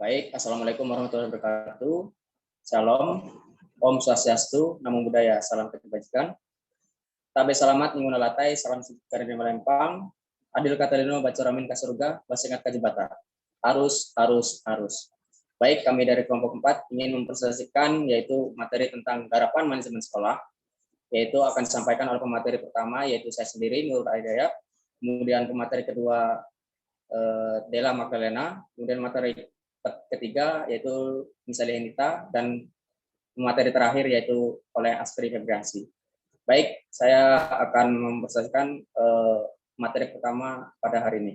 Baik, Assalamualaikum warahmatullahi wabarakatuh. Shalom, Om Swastiastu, Namo Buddhaya, salam kebajikan. Tabe salamat minguna latai, salam sejahtera di Malempang. Adil kata lino baca ramin ka surga, basengat kajibata. Harus. Baik, kami dari kelompok 4 ingin mempresentasikan yaitu materi tentang garapan manajemen sekolah, yaitu akan disampaikan oleh pemateri pertama yaitu saya sendiri Nurul Aidayat, kemudian pemateri kedua Della Magdalena, kemudian materi ketiga yaitu Misalia Henita, dan materi terakhir yaitu oleh Astri Febriansi. Baik, saya akan mempresentasikan materi pertama pada hari ini.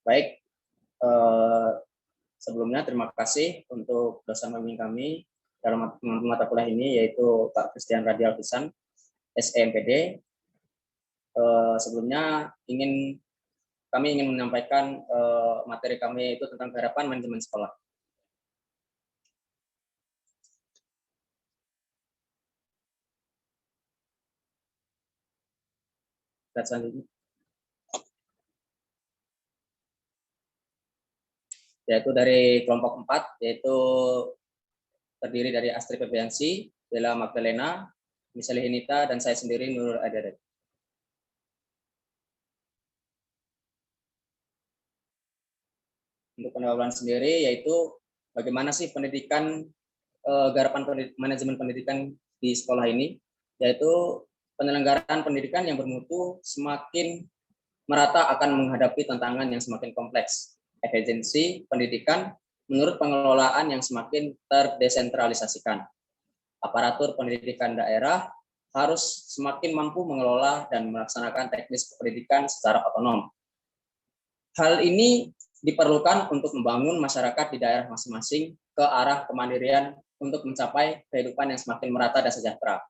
Baik, sebelumnya terima kasih untuk dosen pembimbing kami dalam mata kuliah ini yaitu Pak Christian Radial Pisan, SEMPD. Sebelumnya kami ingin menyampaikan materi kami itu tentang garapan manajemen sekolah. Dan selanjutnya, yaitu dari kelompok 4, yaitu terdiri dari Astri Febriansi, Della Magdalena, Misalia Henita, dan saya sendiri Nurul Aidayat. Untuk pendahuluan sendiri yaitu bagaimana sih pendidikan, garapan manajemen pendidikan di sekolah ini, yaitu penyelenggaraan pendidikan yang bermutu semakin merata akan menghadapi tantangan yang semakin kompleks. Efisiensi pendidikan menurut pengelolaan yang semakin terdesentralisasikan. Aparatur pendidikan daerah harus semakin mampu mengelola dan melaksanakan teknis pendidikan secara otonom. Hal ini diperlukan untuk membangun masyarakat di daerah masing-masing ke arah kemandirian untuk mencapai kehidupan yang semakin merata dan sejahtera.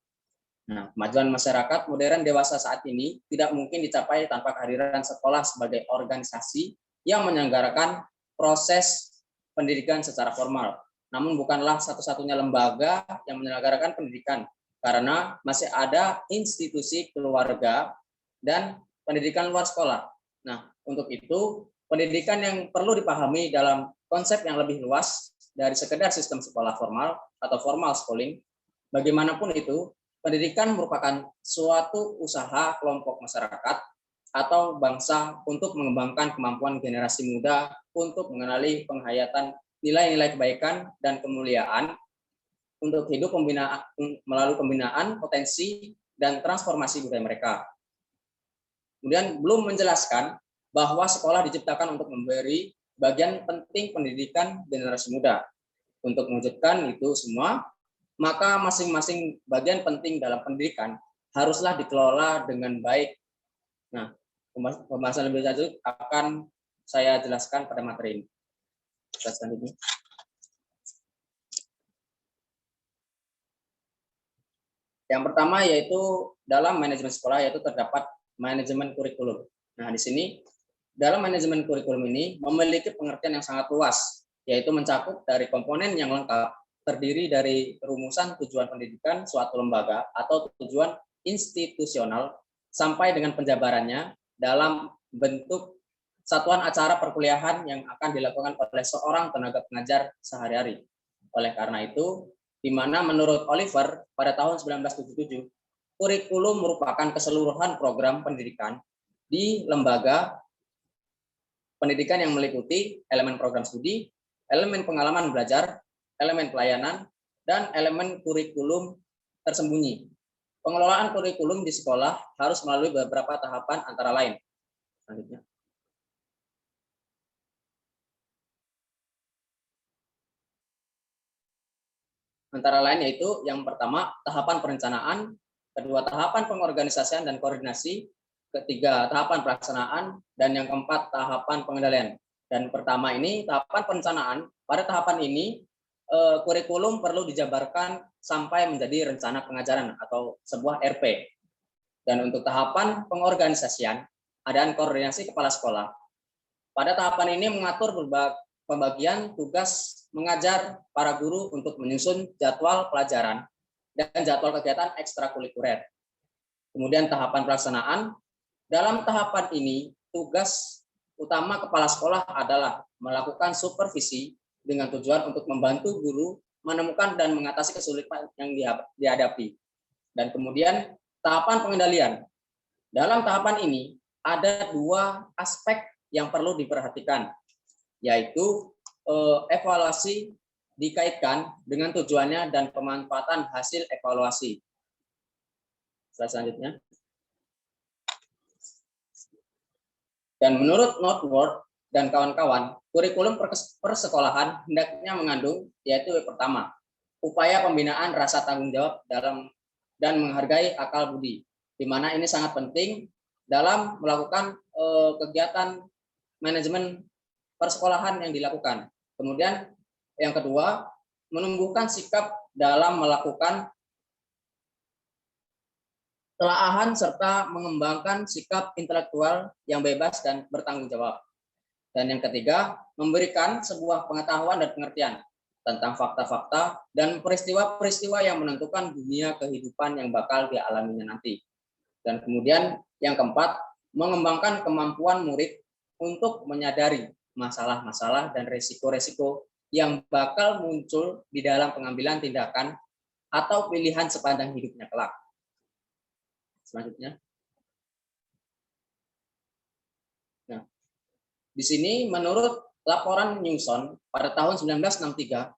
Nah, kemajuan masyarakat modern dewasa saat ini tidak mungkin dicapai tanpa kehadiran sekolah sebagai organisasi yang menyelenggarakan proses pendidikan secara formal. Namun bukanlah satu-satunya lembaga yang menyelenggarakan pendidikan, karena masih ada institusi keluarga dan pendidikan luar sekolah. Nah, untuk itu pendidikan yang perlu dipahami dalam konsep yang lebih luas dari sekedar sistem sekolah formal atau formal schooling. Bagaimanapun itu, pendidikan merupakan suatu usaha kelompok masyarakat atau bangsa untuk mengembangkan kemampuan generasi muda untuk mengenali penghayatan nilai-nilai kebaikan dan kemuliaan untuk hidup melalui pembinaan potensi dan transformasi budaya mereka. Kemudian belum menjelaskan bahwa sekolah diciptakan untuk memberi bagian penting pendidikan generasi muda. Untuk mewujudkan itu semua, maka masing-masing bagian penting dalam pendidikan haruslah dikelola dengan baik. Nah, pembahasan lebih lanjut akan saya jelaskan pada materi ini. Selanjutnya. Yang pertama yaitu dalam manajemen sekolah yaitu terdapat manajemen kurikulum. Nah, di sini dalam manajemen kurikulum ini memiliki pengertian yang sangat luas, yaitu mencakup dari komponen yang lengkap, terdiri dari rumusan tujuan pendidikan suatu lembaga atau tujuan institusional sampai dengan penjabarannya dalam bentuk satuan acara perkuliahan yang akan dilakukan oleh seorang tenaga pengajar sehari-hari. Oleh karena itu, di mana menurut Oliver pada tahun 1977, kurikulum merupakan keseluruhan program pendidikan di lembaga pendidikan yang meliputi elemen program studi, elemen pengalaman belajar, elemen pelayanan, dan elemen kurikulum tersembunyi. Pengelolaan kurikulum di sekolah harus melalui beberapa tahapan antara lain. Selanjutnya. Antara lain yaitu yang pertama tahapan perencanaan, kedua tahapan pengorganisasian dan koordinasi, ketiga tahapan pelaksanaan, dan yang keempat tahapan pengendalian. Dan pertama ini tahapan perencanaan. Pada tahapan ini kurikulum perlu dijabarkan sampai menjadi rencana pengajaran atau sebuah RP. Dan untuk tahapan pengorganisasian, ada koordinasi kepala sekolah. Pada tahapan ini mengatur pembagian tugas mengajar para guru untuk menyusun jadwal pelajaran dan jadwal kegiatan ekstrakurikuler. Kemudian tahapan pelaksanaan. Dalam tahapan ini, tugas utama kepala sekolah adalah melakukan supervisi dengan tujuan untuk membantu guru menemukan dan mengatasi kesulitan yang dihadapi. Dan kemudian tahapan pengendalian. Dalam tahapan ini ada 2 aspek yang perlu diperhatikan, yaitu evaluasi dikaitkan dengan tujuannya dan pemanfaatan hasil evaluasi. Selanjutnya. Dan menurut Northward dan kawan-kawan, kurikulum persekolahan hendaknya mengandung, yaitu pertama, upaya pembinaan rasa tanggung jawab dan menghargai akal budi, di mana ini sangat penting dalam melakukan kegiatan manajemen persekolahan yang dilakukan. Kemudian yang kedua, menumbuhkan sikap dalam melakukan telaahan serta mengembangkan sikap intelektual yang bebas dan bertanggung jawab. Dan yang ketiga, memberikan sebuah pengetahuan dan pengertian tentang fakta-fakta dan peristiwa-peristiwa yang menentukan dunia kehidupan yang bakal dialaminya nanti. Dan kemudian yang keempat, mengembangkan kemampuan murid untuk menyadari masalah-masalah dan resiko-resiko yang bakal muncul di dalam pengambilan tindakan atau pilihan sepanjang hidupnya kelak. Selanjutnya. Nah, di sini menurut laporan Newson pada tahun 1963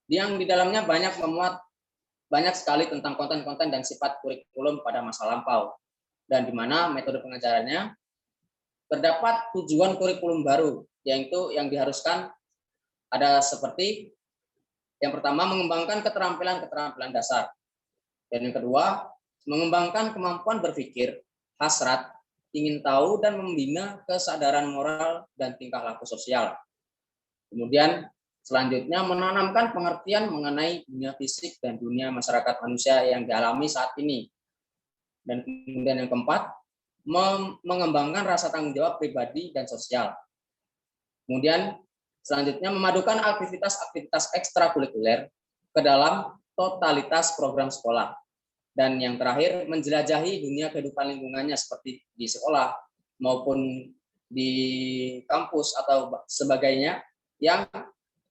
yang di dalamnya banyak sekali tentang konten-konten dan sifat kurikulum pada masa lampau, dan di mana metode pengajarannya terdapat tujuan kurikulum baru, yaitu yang diharuskan ada seperti yang pertama, mengembangkan keterampilan dasar, dan yang kedua, mengembangkan kemampuan berpikir, hasrat, ingin tahu, dan membina kesadaran moral dan tingkah laku sosial. Kemudian selanjutnya menanamkan pengertian mengenai dunia fisik dan dunia masyarakat manusia yang dialami saat ini. Dan kemudian yang keempat, mengembangkan rasa tanggung jawab pribadi dan sosial. Kemudian selanjutnya memadukan aktivitas-aktivitas ekstrakurikuler ke dalam totalitas program sekolah. Dan yang terakhir, menjelajahi dunia kehidupan lingkungannya seperti di sekolah maupun di kampus atau sebagainya yang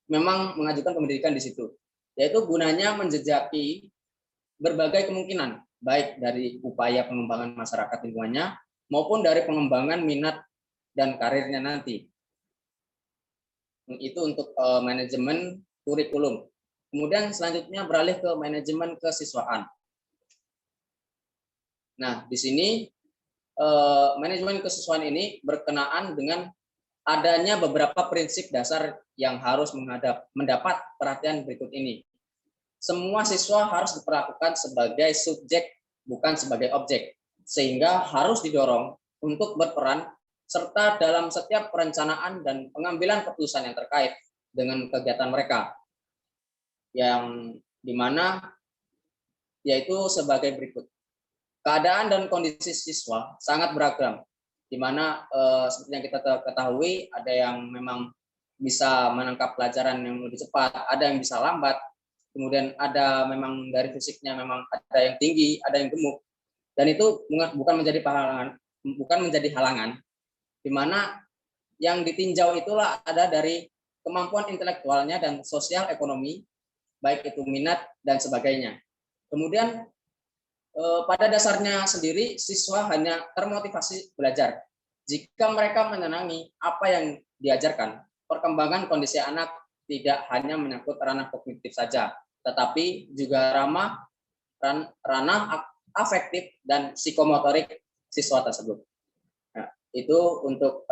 memang mengajukan pendidikan di situ. Yaitu gunanya menjejaki berbagai kemungkinan, baik dari upaya pengembangan masyarakat lingkungannya maupun dari pengembangan minat dan karirnya nanti. Itu untuk manajemen kurikulum. Kemudian selanjutnya beralih ke manajemen kesiswaan. Nah, di sini manajemen kesiswaan ini berkenaan dengan adanya beberapa prinsip dasar yang harus mendapat perhatian berikut ini. Semua siswa harus diperlakukan sebagai subjek, bukan sebagai objek, sehingga harus didorong untuk berperan serta dalam setiap perencanaan dan pengambilan keputusan yang terkait dengan kegiatan mereka, yang dimana yaitu sebagai berikut. Keadaan dan kondisi siswa sangat beragam, di mana seperti yang kita ketahui, ada yang memang bisa menangkap pelajaran yang lebih cepat, ada yang bisa lambat, kemudian ada memang dari fisiknya memang ada yang tinggi, ada yang gemuk, dan itu bukan menjadi halangan, di mana yang ditinjau itulah ada dari kemampuan intelektualnya dan sosial ekonomi, baik itu minat dan sebagainya. Kemudian pada dasarnya sendiri siswa hanya termotivasi belajar jika mereka menyenangi apa yang diajarkan. Perkembangan kondisi anak tidak hanya menyangkut ranah kognitif saja, tetapi juga ranah afektif dan psikomotorik siswa tersebut. Nah, itu untuk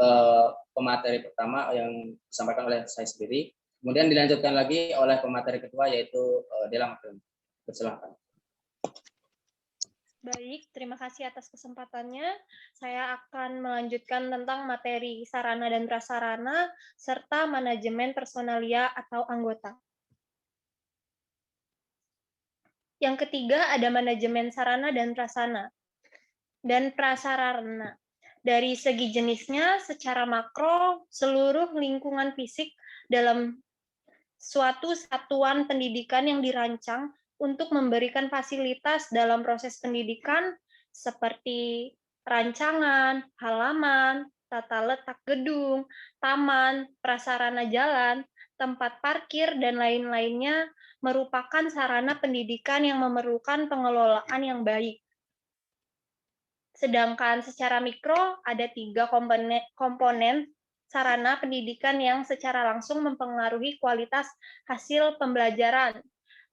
pemateri pertama yang disampaikan oleh saya sendiri. Kemudian dilanjutkan lagi oleh pemateri kedua, yaitu Dela Makrun. Silakan. Baik, terima kasih atas kesempatannya. Saya akan melanjutkan tentang materi sarana dan prasarana serta manajemen personalia atau anggota. Yang ketiga ada manajemen sarana dan prasarana. Dari segi jenisnya, secara makro, seluruh lingkungan fisik dalam suatu satuan pendidikan yang dirancang untuk memberikan fasilitas dalam proses pendidikan seperti rancangan, halaman, tata letak gedung, taman, prasarana jalan, tempat parkir, dan lain-lainnya merupakan sarana pendidikan yang memerlukan pengelolaan yang baik. Sedangkan secara mikro ada 3 komponen sarana pendidikan yang secara langsung mempengaruhi kualitas hasil pembelajaran,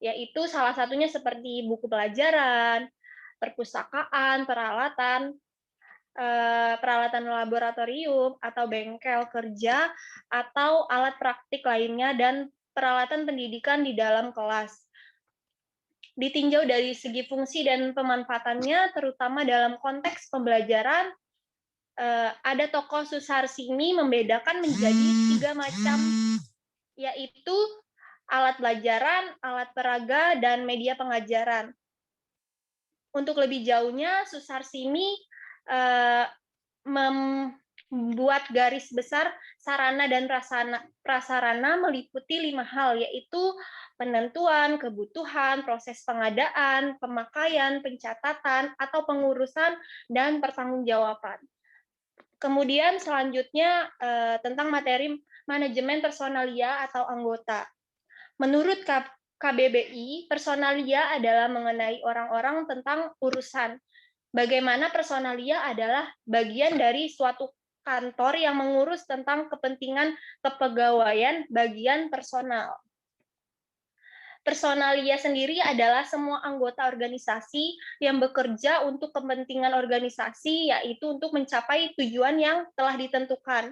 yaitu salah satunya seperti buku pelajaran, perpustakaan, peralatan laboratorium atau bengkel kerja atau alat praktik lainnya, dan peralatan pendidikan di dalam kelas. Ditinjau dari segi fungsi dan pemanfaatannya, terutama dalam konteks pembelajaran, ada tokoh Susarsini membedakan menjadi 3 macam, yaitu alat belajaran, alat peraga, dan media pengajaran. Untuk lebih jauhnya, Susarsini membuat garis besar sarana dan prasarana meliputi 5 hal, yaitu penentuan, kebutuhan, proses pengadaan, pemakaian, pencatatan, atau pengurusan, dan pertanggungjawaban. Kemudian selanjutnya tentang materi manajemen personalia atau anggota. Menurut KBBI, personalia adalah mengenai orang-orang tentang urusan. Bagaimana personalia adalah bagian dari suatu kantor yang mengurus tentang kepentingan kepegawaian bagian personal. Personalia sendiri adalah semua anggota organisasi yang bekerja untuk kepentingan organisasi, yaitu untuk mencapai tujuan yang telah ditentukan.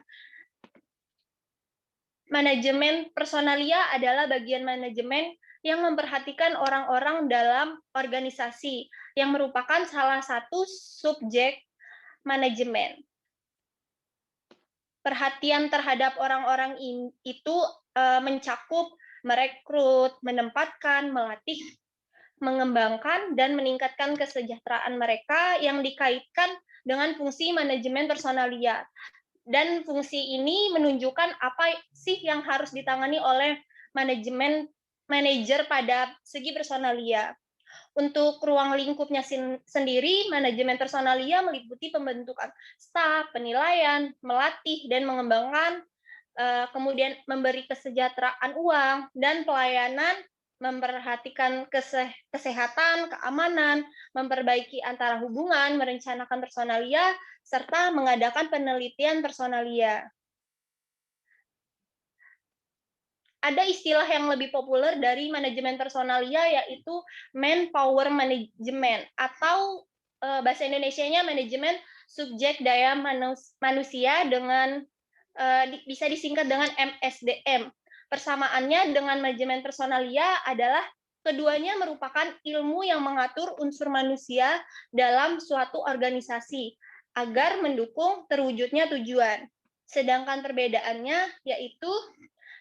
Manajemen personalia adalah bagian manajemen yang memperhatikan orang-orang dalam organisasi, yang merupakan salah satu subjek manajemen. Perhatian terhadap orang-orang itu mencakup merekrut, menempatkan, melatih, mengembangkan, dan meningkatkan kesejahteraan mereka yang dikaitkan dengan fungsi manajemen personalia. Dan fungsi ini menunjukkan apa sih yang harus ditangani oleh manajer pada segi personalia. Untuk ruang lingkupnya sendiri, manajemen personalia meliputi pembentukan staf, penilaian, melatih, dan mengembangkan, kemudian memberi kesejahteraan uang dan pelayanan, memperhatikan kesehatan, keamanan, memperbaiki antara hubungan, merencanakan personalia, serta mengadakan penelitian personalia. Ada istilah yang lebih populer dari manajemen personalia, yaitu manpower management, atau bahasa Indonesianya manajemen subjek daya manusia dengan bisa disingkat dengan MSDM. Persamaannya dengan manajemen personalia adalah keduanya merupakan ilmu yang mengatur unsur manusia dalam suatu organisasi agar mendukung terwujudnya tujuan. Sedangkan perbedaannya yaitu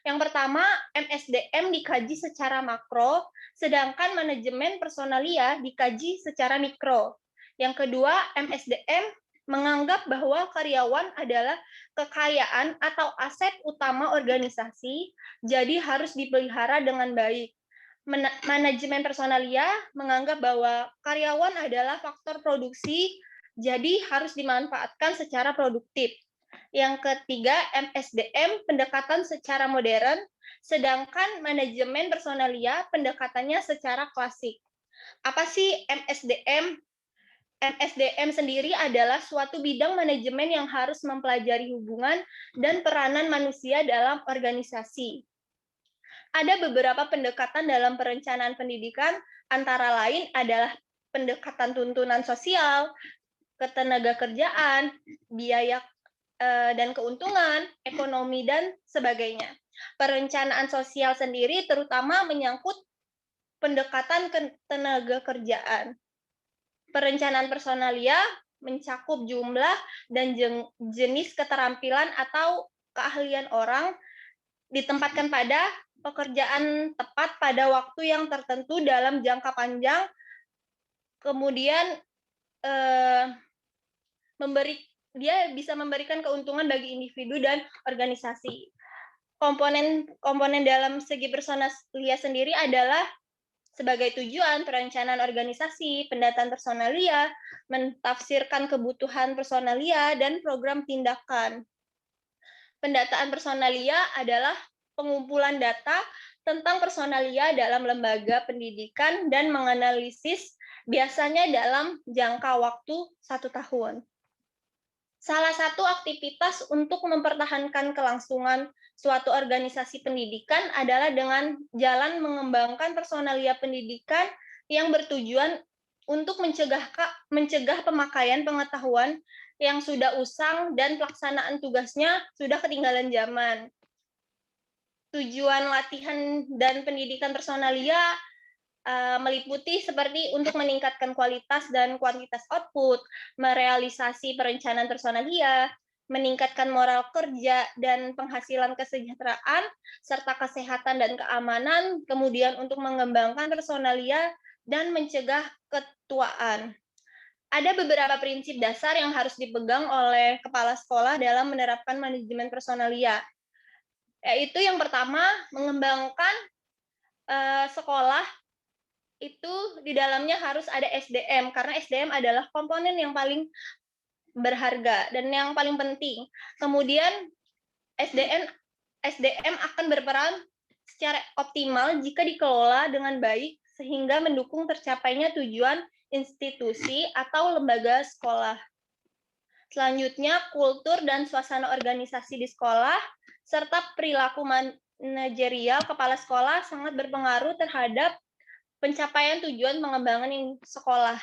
yang pertama, MSDM dikaji secara makro, sedangkan manajemen personalia dikaji secara mikro. Yang kedua, MSDM menganggap bahwa karyawan adalah kekayaan atau aset utama organisasi, jadi harus dipelihara dengan baik. Manajemen personalia menganggap bahwa karyawan adalah faktor produksi, jadi harus dimanfaatkan secara produktif. Yang ketiga, MSDM pendekatan secara modern, sedangkan manajemen personalia pendekatannya secara klasik. Apa sih MSDM? MSDM sendiri adalah suatu bidang manajemen yang harus mempelajari hubungan dan peranan manusia dalam organisasi. Ada beberapa pendekatan dalam perencanaan pendidikan, antara lain adalah pendekatan tuntunan sosial, ketenagakerjaan, biaya dan keuntungan, ekonomi, dan sebagainya. Perencanaan sosial sendiri terutama menyangkut pendekatan ketenagakerjaan. Perencanaan personalia mencakup jumlah dan jenis keterampilan atau keahlian orang ditempatkan pada pekerjaan tepat pada waktu yang tertentu dalam jangka panjang, kemudian dia bisa memberikan keuntungan bagi individu dan organisasi. Komponen dalam segi personalia sendiri adalah sebagai tujuan, perencanaan organisasi, pendataan personalia, mentafsirkan kebutuhan personalia, dan program tindakan. Pendataan personalia adalah pengumpulan data tentang personalia dalam lembaga pendidikan dan menganalisis biasanya dalam jangka waktu 1 tahun. Salah satu aktivitas untuk mempertahankan kelangsungan suatu organisasi pendidikan adalah dengan jalan mengembangkan personalia pendidikan yang bertujuan untuk mencegah pemakaian pengetahuan yang sudah usang dan pelaksanaan tugasnya sudah ketinggalan zaman. Tujuan latihan dan pendidikan personalia meliputi seperti untuk meningkatkan kualitas dan kuantitas output, merealisasi perencanaan personalia, meningkatkan moral kerja dan penghasilan kesejahteraan, serta kesehatan dan keamanan, kemudian untuk mengembangkan personalia dan mencegah ketuaan. Ada beberapa prinsip dasar yang harus dipegang oleh kepala sekolah dalam menerapkan manajemen personalia, yaitu yang pertama, mengembangkan sekolah itu di dalamnya harus ada SDM, karena SDM adalah komponen yang paling berharga dan yang paling penting. Kemudian SDM akan berperan secara optimal jika dikelola dengan baik sehingga mendukung tercapainya tujuan institusi atau lembaga sekolah. Selanjutnya, kultur dan suasana organisasi di sekolah serta perilaku manajerial kepala sekolah sangat berpengaruh terhadap pencapaian tujuan pengembangan sekolah.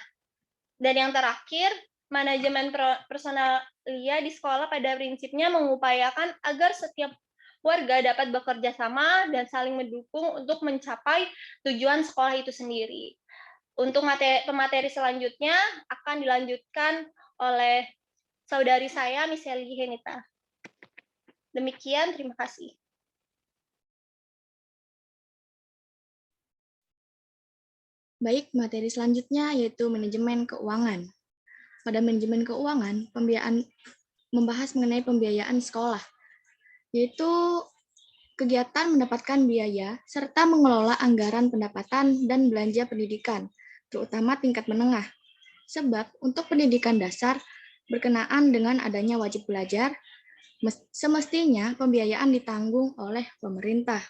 Dan yang terakhir, manajemen personalia di sekolah pada prinsipnya mengupayakan agar setiap warga dapat bekerja sama dan saling mendukung untuk mencapai tujuan sekolah itu sendiri. Untuk pemateri selanjutnya akan dilanjutkan oleh saudari saya, Miss Eli Henita. Demikian, terima kasih. Baik, materi selanjutnya yaitu manajemen keuangan. Pada manajemen keuangan, pembiayaan membahas mengenai pembiayaan sekolah, yaitu kegiatan mendapatkan biaya serta mengelola anggaran pendapatan dan belanja pendidikan, terutama tingkat menengah. Sebab untuk pendidikan dasar berkenaan dengan adanya wajib belajar, semestinya pembiayaan ditanggung oleh pemerintah.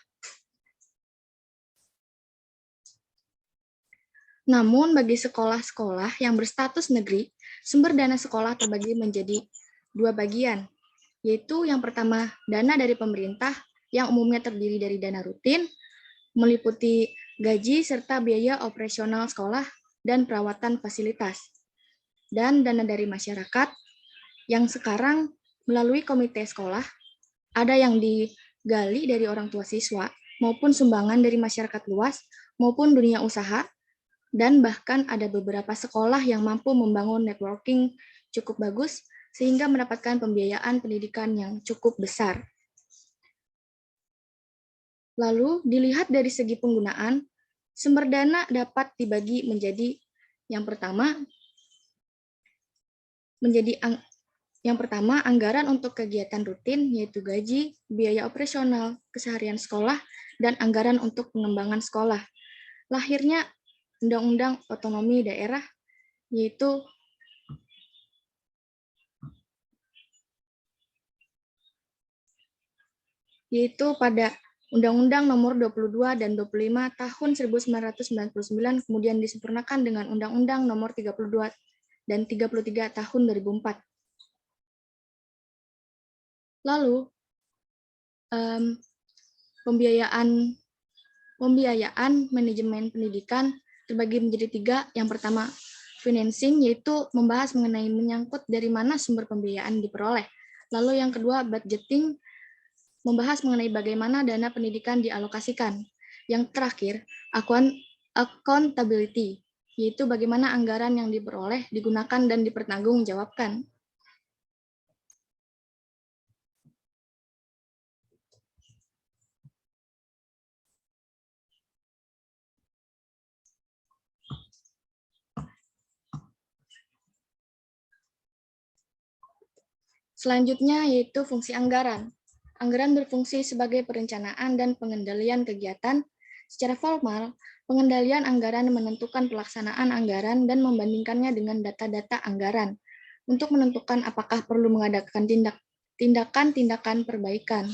Namun bagi sekolah-sekolah yang berstatus negeri, sumber dana sekolah terbagi menjadi 2 bagian, yaitu yang pertama dana dari pemerintah yang umumnya terdiri dari dana rutin, meliputi gaji serta biaya operasional sekolah dan perawatan fasilitas, dan dana dari masyarakat yang sekarang melalui komite sekolah, ada yang digali dari orang tua siswa maupun sumbangan dari masyarakat luas maupun dunia usaha, dan bahkan ada beberapa sekolah yang mampu membangun networking cukup bagus sehingga mendapatkan pembiayaan pendidikan yang cukup besar. Lalu dilihat dari segi penggunaan, sumber dana dapat dibagi menjadi yang pertama anggaran untuk kegiatan rutin yaitu gaji, biaya operasional, keseharian sekolah, dan anggaran untuk pengembangan sekolah. Lahirnya Undang-Undang Otonomi Daerah, yaitu pada Undang-Undang Nomor 22 dan 25 Tahun 1999, kemudian disempurnakan dengan Undang-Undang Nomor 32 dan 33 Tahun 2004. Lalu, pembiayaan manajemen pendidikan terbagi menjadi 3. Yang pertama, financing, yaitu membahas mengenai menyangkut dari mana sumber pembiayaan diperoleh. Lalu yang kedua, budgeting, membahas mengenai bagaimana dana pendidikan dialokasikan. Yang terakhir, accountability, yaitu bagaimana anggaran yang diperoleh digunakan dan dipertanggungjawabkan. Selanjutnya yaitu fungsi anggaran. Anggaran berfungsi sebagai perencanaan dan pengendalian kegiatan. Secara formal, pengendalian anggaran menentukan pelaksanaan anggaran dan membandingkannya dengan data-data anggaran untuk menentukan apakah perlu mengadakan tindakan-tindakan perbaikan.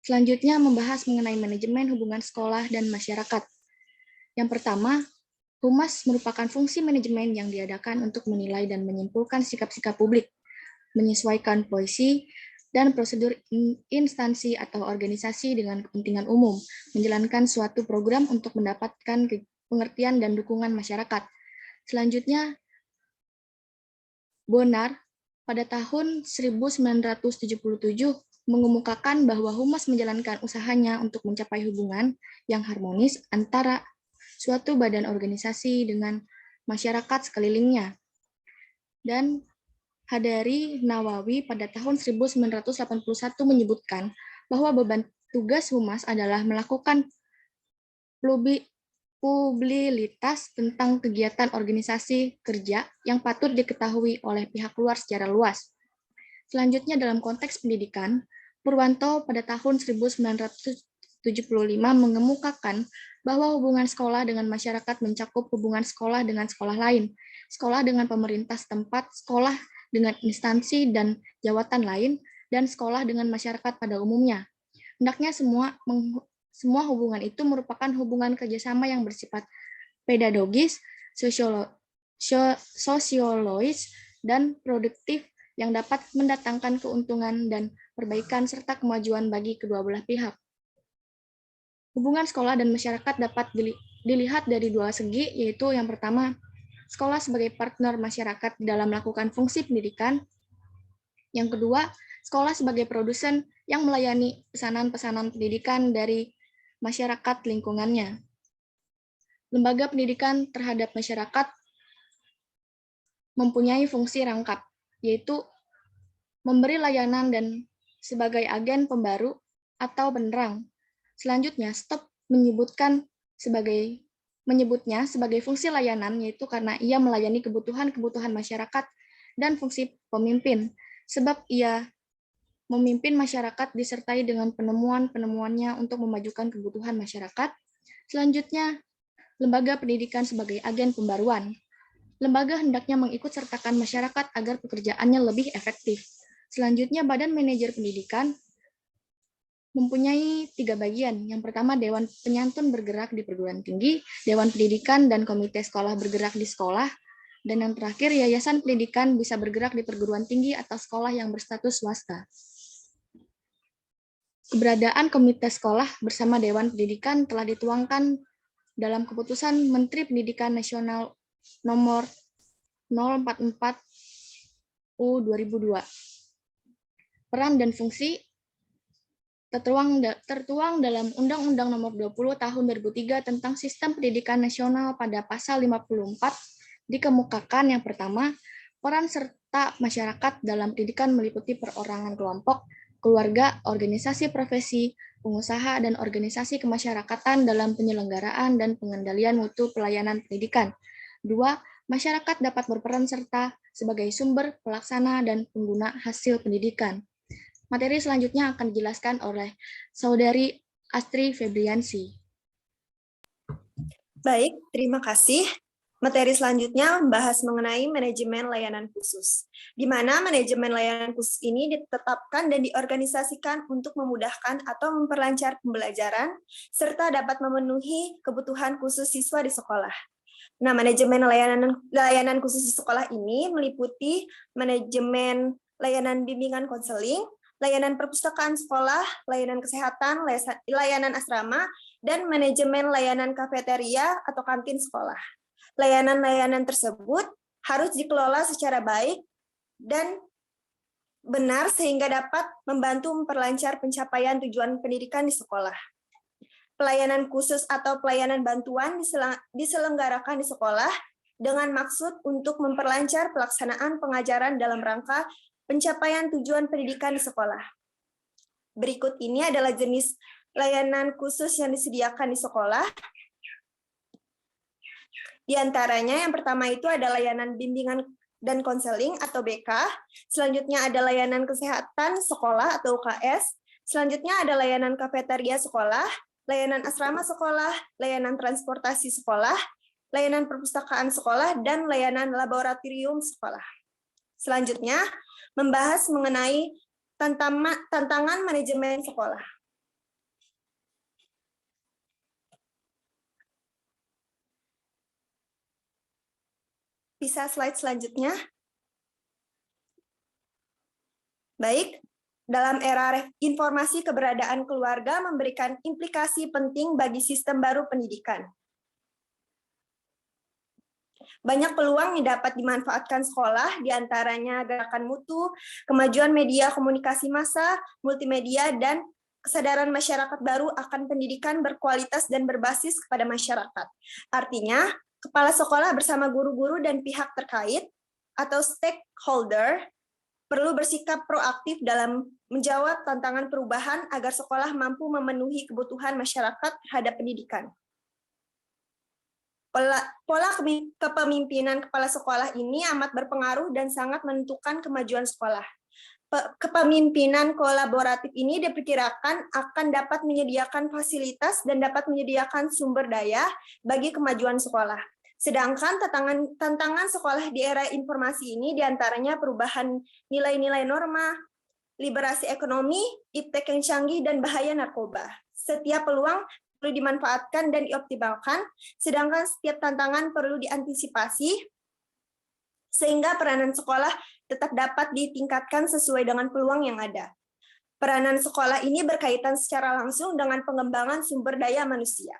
Selanjutnya membahas mengenai manajemen hubungan sekolah dan masyarakat. Yang pertama, Humas merupakan fungsi manajemen yang diadakan untuk menilai dan menyimpulkan sikap-sikap publik, menyesuaikan polisi dan prosedur instansi atau organisasi dengan kepentingan umum, menjalankan suatu program untuk mendapatkan pengertian dan dukungan masyarakat. Selanjutnya, Bonar pada tahun 1977 mengemukakan bahwa Humas menjalankan usahanya untuk mencapai hubungan yang harmonis antara suatu badan organisasi dengan masyarakat sekelilingnya. Dan Hadari Nawawi pada tahun 1981 menyebutkan bahwa beban tugas Humas adalah melakukan publisitas tentang kegiatan organisasi kerja yang patut diketahui oleh pihak luar secara luas. Selanjutnya dalam konteks pendidikan, Purwanto pada tahun 1975 mengemukakan bahwa hubungan sekolah dengan masyarakat mencakup hubungan sekolah dengan sekolah lain, sekolah dengan pemerintah setempat, sekolah dengan instansi dan jawatan lain, dan sekolah dengan masyarakat pada umumnya. Hendaknya semua hubungan itu merupakan hubungan kerjasama yang bersifat pedagogis, sosiologis, dan produktif yang dapat mendatangkan keuntungan dan perbaikan serta kemajuan bagi kedua belah pihak. Hubungan sekolah dan masyarakat dapat dilihat dari dua segi, yaitu yang pertama, sekolah sebagai partner masyarakat dalam melakukan fungsi pendidikan. Yang kedua, sekolah sebagai produsen yang melayani pesanan-pesanan pendidikan dari masyarakat lingkungannya. Lembaga pendidikan terhadap masyarakat mempunyai fungsi rangkap, yaitu memberi layanan dan sebagai agen pembaru atau penerang. Selanjutnya, STOP menyebutnya sebagai fungsi layanan, yaitu karena ia melayani kebutuhan-kebutuhan masyarakat dan fungsi pemimpin, sebab ia memimpin masyarakat disertai dengan penemuan-penemuannya untuk memajukan kebutuhan masyarakat. Selanjutnya, lembaga pendidikan sebagai agen pembaruan. Lembaga hendaknya mengikut sertakan masyarakat agar pekerjaannya lebih efektif. Selanjutnya, Badan Manajer Pendidikan mempunyai 3 bagian. Yang pertama, Dewan Penyantun bergerak di perguruan tinggi, Dewan Pendidikan dan Komite Sekolah bergerak di sekolah, dan yang terakhir, Yayasan Pendidikan bisa bergerak di perguruan tinggi atau sekolah yang berstatus swasta. Keberadaan Komite Sekolah bersama Dewan Pendidikan telah dituangkan dalam Keputusan Menteri Pendidikan Nasional Nomor 044 U/2002. Peran dan fungsi tertuang dalam Undang-Undang Nomor 20 Tahun 2003 tentang Sistem Pendidikan Nasional pada Pasal 54 dikemukakan yang pertama, peran serta masyarakat dalam pendidikan meliputi perorangan kelompok, keluarga, organisasi profesi, pengusaha, dan organisasi kemasyarakatan dalam penyelenggaraan dan pengendalian mutu pelayanan pendidikan. 2. Masyarakat dapat berperan serta sebagai sumber, pelaksana, dan pengguna hasil pendidikan. Materi selanjutnya akan dijelaskan oleh Saudari Astri Febriansi. Baik, terima kasih. Materi selanjutnya membahas mengenai manajemen layanan khusus, di mana manajemen layanan khusus ini ditetapkan dan diorganisasikan untuk memudahkan atau memperlancar pembelajaran, serta dapat memenuhi kebutuhan khusus siswa di sekolah. Nah, manajemen layanan khusus di sekolah ini meliputi manajemen layanan bimbingan konseling, layanan perpustakaan sekolah, layanan kesehatan, layanan asrama, dan manajemen layanan kafeteria atau kantin sekolah. Layanan-layanan tersebut harus dikelola secara baik dan benar sehingga dapat membantu memperlancar pencapaian tujuan pendidikan di sekolah. Pelayanan khusus atau pelayanan bantuan diselenggarakan di sekolah dengan maksud untuk memperlancar pelaksanaan pengajaran dalam rangka pencapaian tujuan pendidikan di sekolah. Berikut ini adalah jenis layanan khusus yang disediakan di sekolah. Di antaranya yang pertama itu ada layanan bimbingan dan konseling atau BK, selanjutnya ada layanan kesehatan sekolah atau UKS, Selanjutnya ada layanan kafeteria sekolah, layanan asrama sekolah, layanan transportasi sekolah, layanan perpustakaan sekolah, dan layanan laboratorium sekolah. Selanjutnya, membahas mengenai tantangan manajemen sekolah. Bisa slide selanjutnya. Baik, dalam era informasi keberadaan keluarga memberikan implikasi penting bagi sistem baru pendidikan. Banyak peluang yang dapat dimanfaatkan sekolah, diantaranya gerakan mutu, kemajuan media komunikasi massa, multimedia, dan kesadaran masyarakat baru akan pendidikan berkualitas dan berbasis kepada masyarakat. Artinya, kepala sekolah bersama guru-guru dan pihak terkait atau stakeholder perlu bersikap proaktif dalam menjawab tantangan perubahan agar sekolah mampu memenuhi kebutuhan masyarakat terhadap pendidikan. Pola kepemimpinan kepala sekolah ini amat berpengaruh dan sangat menentukan kemajuan sekolah. Kepemimpinan kolaboratif ini diperkirakan akan dapat menyediakan fasilitas dan dapat menyediakan sumber daya bagi kemajuan sekolah. Sedangkan tantangan sekolah di era informasi ini diantaranya perubahan nilai-nilai norma, liberasi ekonomi, iptek yang canggih, dan bahaya narkoba. Setiap peluang perlu dimanfaatkan dan dioptimalkan, sedangkan setiap tantangan perlu diantisipasi, sehingga peranan sekolah tetap dapat ditingkatkan sesuai dengan peluang yang ada. Peranan sekolah ini berkaitan secara langsung dengan pengembangan sumber daya manusia.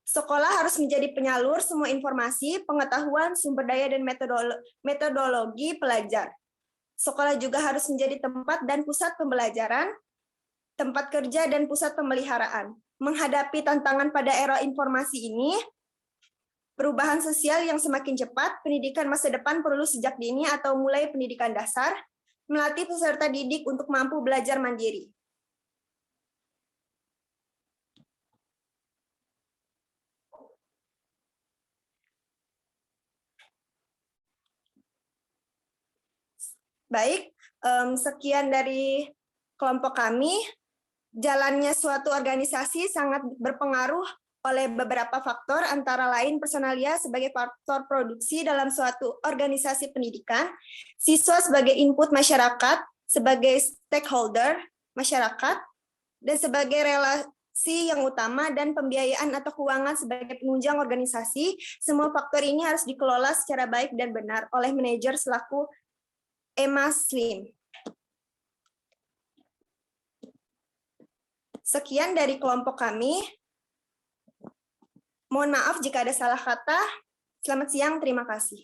Sekolah harus menjadi penyalur semua informasi, pengetahuan, sumber daya, dan metodologi pelajar. Sekolah juga harus menjadi tempat dan pusat pembelajaran, tempat kerja, dan pusat pemeliharaan. Menghadapi tantangan pada era informasi ini, perubahan sosial yang semakin cepat, pendidikan masa depan perlu sejak dini atau mulai pendidikan dasar, melatih peserta didik untuk mampu belajar mandiri. Baik, sekian dari kelompok kami. Jalannya suatu organisasi sangat berpengaruh oleh beberapa faktor, antara lain personalia sebagai faktor produksi dalam suatu organisasi pendidikan, siswa sebagai input masyarakat, sebagai stakeholder masyarakat, dan sebagai relasi yang utama, dan pembiayaan atau keuangan sebagai penunjang organisasi. Semua faktor ini harus dikelola secara baik dan benar oleh manajer selaku Emma Slim. Sekian dari kelompok kami. Mohon maaf jika ada salah kata. Selamat siang, terima kasih.